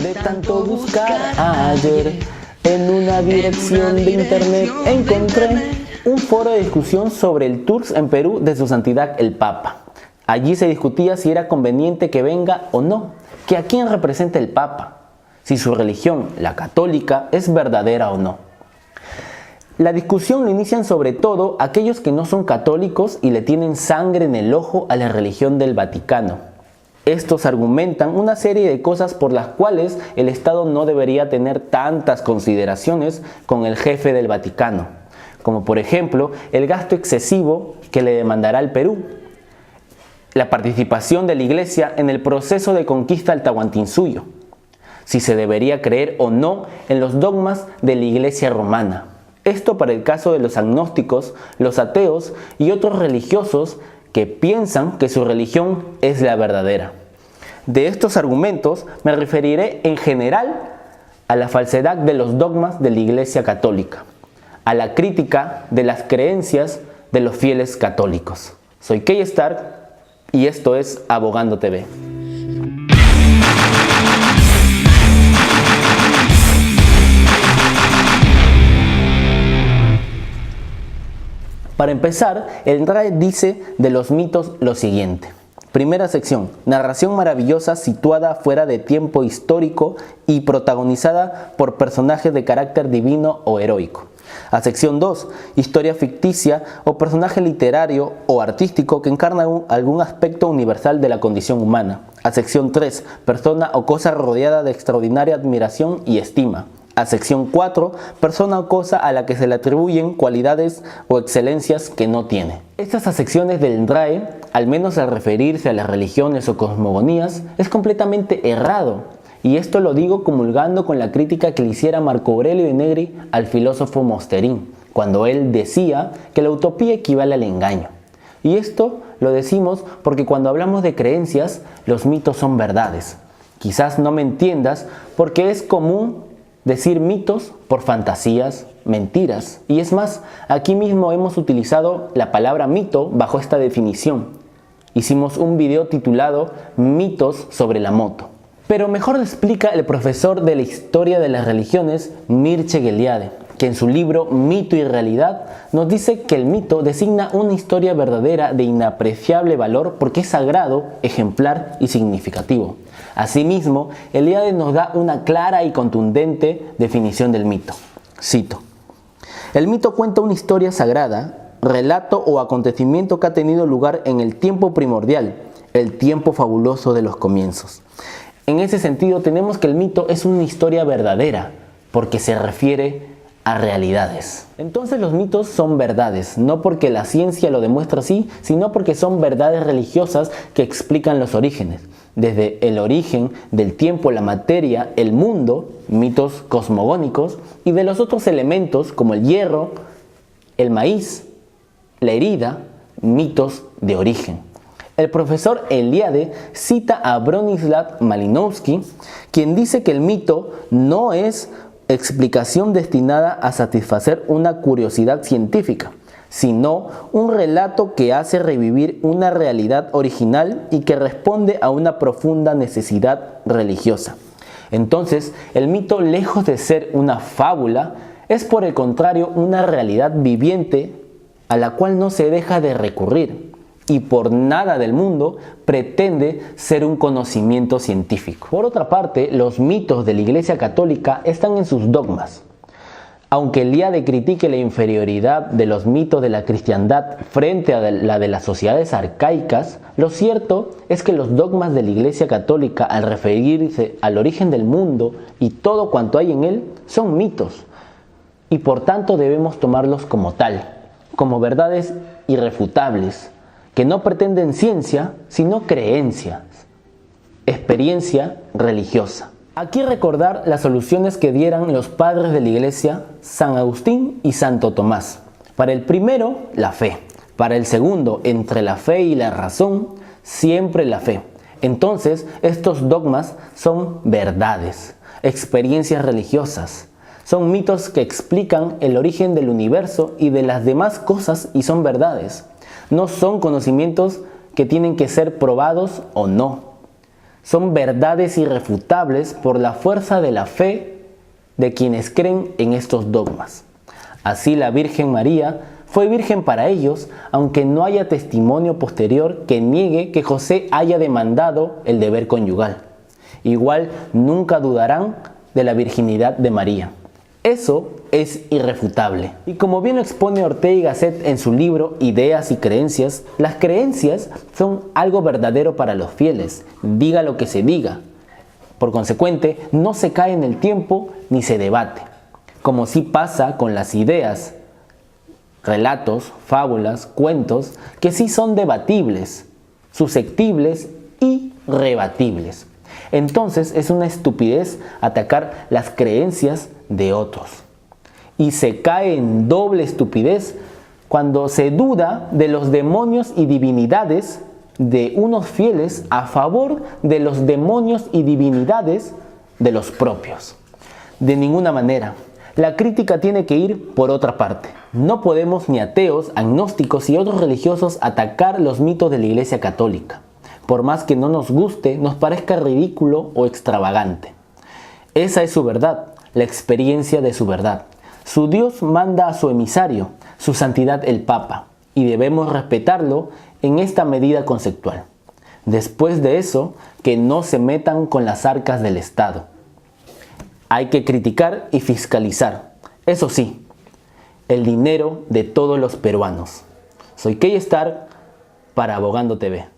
De tanto buscar ayer, en una dirección de internet encontré un foro de discusión sobre el tours en Perú de su santidad el Papa. Allí se discutía si era conveniente que venga o no, que a quién representa el Papa, si su religión, la católica, es verdadera o no. La discusión lo inician sobre todo aquellos que no son católicos y le tienen sangre en el ojo a la religión del Vaticano. Estos argumentan una serie de cosas por las cuales el Estado no debería tener tantas consideraciones con el jefe del Vaticano, como por ejemplo el gasto excesivo que le demandará al Perú, la participación de la Iglesia en el proceso de conquista del Tahuantinsuyo, si se debería creer o no en los dogmas de la Iglesia romana. Esto para el caso de los agnósticos, los ateos y otros religiosos que piensan que su religión es la verdadera. De estos argumentos me referiré en general a la falsedad de los dogmas de la Iglesia Católica, a la crítica de las creencias de los fieles católicos. Soy Key Stark y esto es Abogando TV. Para empezar, el RAE dice de los mitos lo siguiente. Primera sección, narración maravillosa situada fuera de tiempo histórico y protagonizada por personajes de carácter divino o heroico. A sección 2, historia ficticia o personaje literario o artístico que encarna algún aspecto universal de la condición humana. A sección 3, persona o cosa rodeada de extraordinaria admiración y estima. A sección 4, persona o cosa a la que se le atribuyen cualidades o excelencias que no tiene. Estas acepciones del RAE, al menos al referirse a las religiones o cosmogonías, es completamente errado. Y esto lo digo comulgando con la crítica que le hiciera Marco Aurelio de Negri al filósofo Mosterín, cuando él decía que la utopía equivale al engaño. Y esto lo decimos porque cuando hablamos de creencias, los mitos son verdades. Quizás no me entiendas porque es común decir mitos por fantasías, mentiras. Y es más, aquí mismo hemos utilizado la palabra mito bajo esta definición. Hicimos un video titulado Mitos sobre la moto. Pero mejor lo explica el profesor de la historia de las religiones, Mircea Eliade, que en su libro Mito y Realidad nos dice que el mito designa una historia verdadera de inapreciable valor porque es sagrado, ejemplar y significativo. Asimismo, Eliade nos da una clara y contundente definición del mito. Cito: el mito cuenta una historia sagrada, relato o acontecimiento que ha tenido lugar en el tiempo primordial, el tiempo fabuloso de los comienzos. En ese sentido, tenemos que el mito es una historia verdadera, porque se refiere a realidades. Entonces los mitos son verdades, no porque la ciencia lo demuestra así, sino porque son verdades religiosas que explican los orígenes. Desde el origen del tiempo, la materia, el mundo, mitos cosmogónicos, y de los otros elementos como el hierro, el maíz, la herida, mitos de origen. El profesor Eliade cita a Bronislaw Malinowski, quien dice que el mito no es explicación destinada a satisfacer una curiosidad científica, sino un relato que hace revivir una realidad original y que responde a una profunda necesidad religiosa. Entonces, el mito, lejos de ser una fábula, es por el contrario una realidad viviente a la cual no se deja de recurrir y por nada del mundo pretende ser un conocimiento científico. Por otra parte, los mitos de la Iglesia Católica están en sus dogmas. Aunque Eliade critique la inferioridad de los mitos de la cristiandad frente a la de las sociedades arcaicas, lo cierto es que los dogmas de la Iglesia Católica, al referirse al origen del mundo y todo cuanto hay en él, son mitos, y por tanto debemos tomarlos como tal, como verdades irrefutables, que no pretenden ciencia, sino creencias, experiencia religiosa. Aquí recordar las soluciones que dieran los padres de la Iglesia, San Agustín y Santo Tomás. Para el primero, la fe. Para el segundo, entre la fe y la razón, siempre la fe. Entonces, estos dogmas son verdades, experiencias religiosas. Son mitos que explican el origen del universo y de las demás cosas y son verdades. No son conocimientos que tienen que ser probados o no. son verdades irrefutables por la fuerza de la fe de quienes creen en estos dogmas. Así la Virgen María fue virgen para ellos, aunque no haya testimonio posterior que niegue que José haya demandado el deber conyugal. Igual nunca dudarán de la virginidad de María. Eso es irrefutable. Y como bien lo expone Ortega y Gasset en su libro Ideas y Creencias, las creencias son algo verdadero para los fieles, diga lo que se diga. Por consecuente, no se cae en el tiempo ni se debate, como sí pasa con las ideas, relatos, fábulas, cuentos, que sí son debatibles, susceptibles y rebatibles. Entonces es una estupidez atacar las creencias de otros. Y se cae en doble estupidez cuando se duda de los demonios y divinidades de unos fieles a favor de los demonios y divinidades de los propios. De ninguna manera. La crítica tiene que ir por otra parte. No podemos ni ateos, agnósticos y otros religiosos atacar los mitos de la Iglesia Católica, por más que no nos guste, nos parezca ridículo o extravagante. Esa es su verdad, la experiencia de su verdad. Su Dios manda a su emisario, su santidad el Papa, y debemos respetarlo en esta medida conceptual. Después de eso, que no se metan con las arcas del Estado. Hay que criticar y fiscalizar, eso sí, el dinero de todos los peruanos. Soy Keystar para Abogando TV.